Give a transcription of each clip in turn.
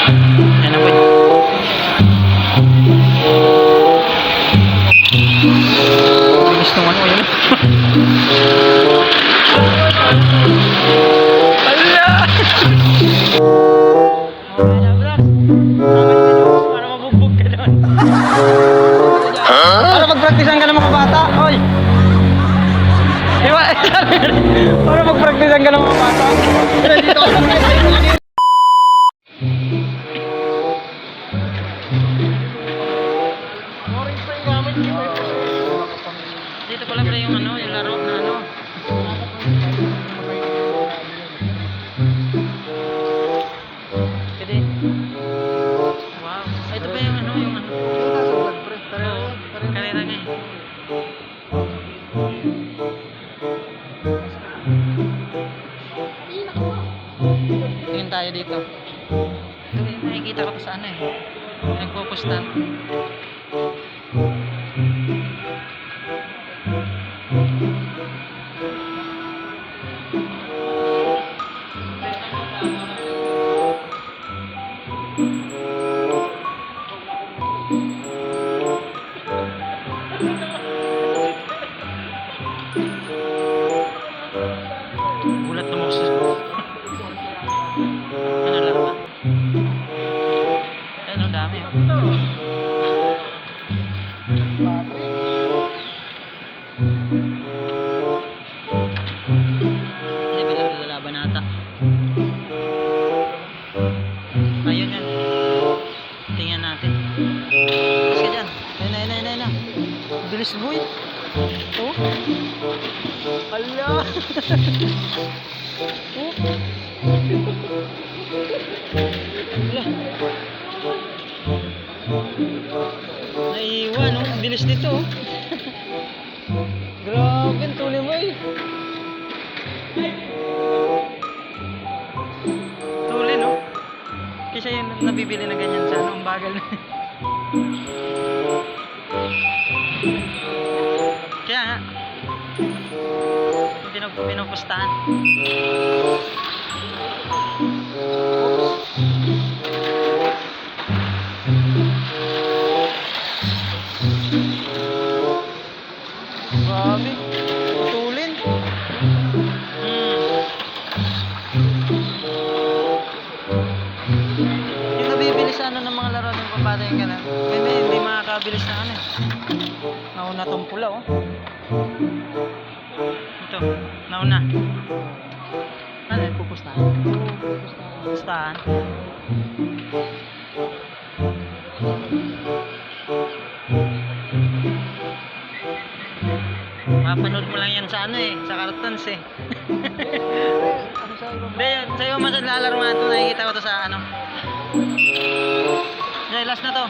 Ayan na boy. Bilis nung ano yun. Para mabugbog ka doon. Para magpraktisan ka ng mga bata. Oy! Para magpraktisan ka ng mga bata. Dito ka sa dito pala pala yung ano, yung laro na ano. Pwede. Wow. Ito ba yung ano, yung ano? Oo, karera nga eh. Tingin tayo dito. Ito yung nakikita ko sa ano eh. Nagpo-postan. Gulat na mo sa ano lang ba? Ayun, ang dami oh. Hindi ba laban nata? Ayun yan. Tingnan natin. Kasi dyan. Ayun na. Bilis boy. Oh. Ala. Oh. Naiwan oh. Bilis dito oh. Grabe, ang tuloy mo eh. Tuloy no? Kasi yung nabibili na ganyan sa ano, ang bagal na. Kaya nga pinupustahan. Grabe, putulin. Yung nabibili sa ano ng mga laro ng pambata yung gano'n. Hindi makakabilis na ano eh. Nauna tong pula oh. Ito, nauna. Ano yun? Pupustahan. Pupustahan. Mapanood mo lang yan sa ano eh, sa cartoons eh. Hindi, sa'yo mas lalaro nga ito, nakikita ko ito sa ano. Okay, last na to.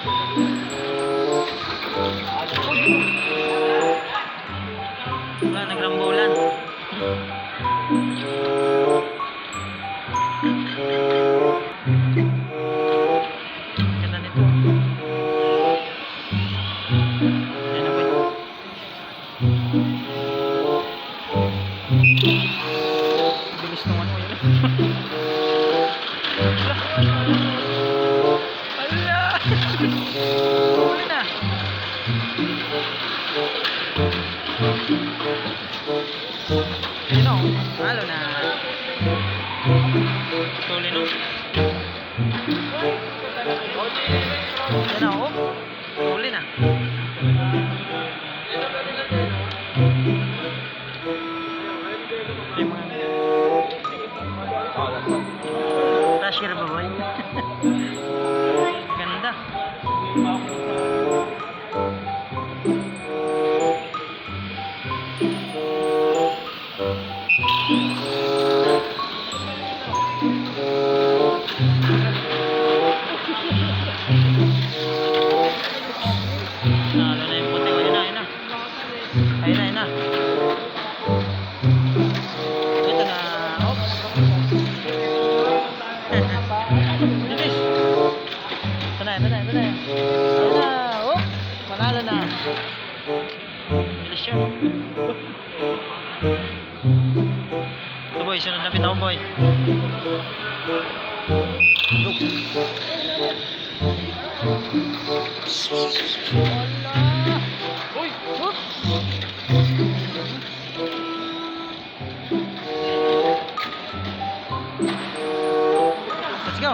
Wala, nagrambulan. Ganda nito. Ayan na boy. Bilis naman mo yun. Ala! Huli na. Ayun o, halo na. Huli no. Ayun o, huli na. Tasher ba boy? Ganda. Nalo na yung puti. Ayun na. Ayun na. Ito na. Oops. Bilis. Ito na. Ayun na. Oh, manalo na. Bilis yun. Ito boy, sunod na pitong boy. Look. Wala. Uy! Let's go.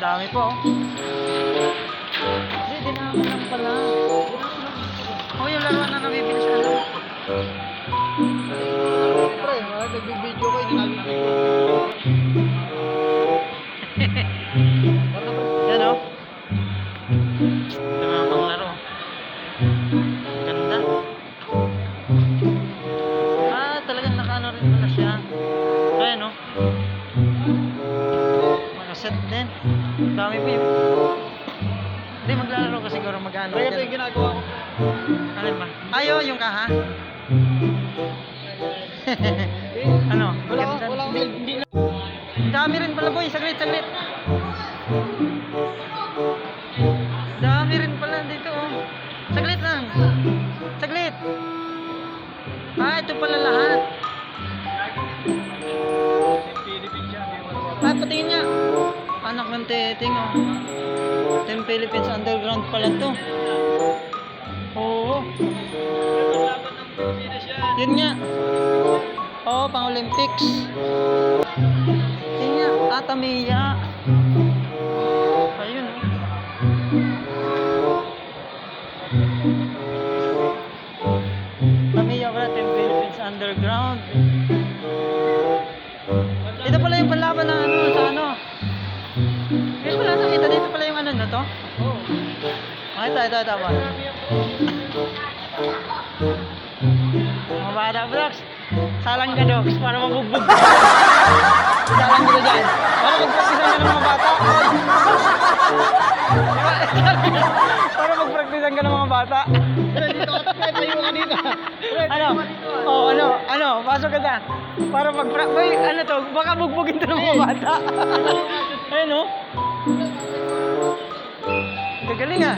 Dami po. Hindi, dinako lang pala. Oh, yung laruan na nabibili sa ano. Pre, nagbibideo ko, hindi namin Yan o. Ito mga panglaro. Ganda. Ah, talagang nakaano rin pala siya. Ayan o. Nakaset din. Dami po yun. Hindi, maglalaro ka siguro mag-ano. Pre, ito yung ginagawa ko. Alin ba? Ayo, yung kaha. Ano? Wala Ganda. akong Hindi lang. Dami rin pala boy. Saglit, saglit. Dami rin pala dito oh. Saglit lang. Saglit. Ah, ito pala lahat. Ah, patingin niya. Anak ng teting oh. Team Philippines Underground pala to. Oo. Yun nga. Oo, pang Olympics. Yun nga. Ah, Tamiya. Ayun oh. Tamiya pala, Team Philippines Underground. Ito pala yung panlaban ng ano, sa ano. Hindi pala nakita dito pala yung ano na to. Oo. Ah, ito ba? Mga bata vlogs. Salang ka dogs para mabugbog. Salang ka dyan. Para magpraktisan ka ng mga bata. Para magpraktisan ka ng mga bata. Pre, dito ka, pre, tayo ka dito. Pre, Ano? tayo ka dito. Oh, ano? Pasok ka dyan. Para Uy, ano to? Baka bugbugin to ng mga bata. Ayun oh. Gagaling ah.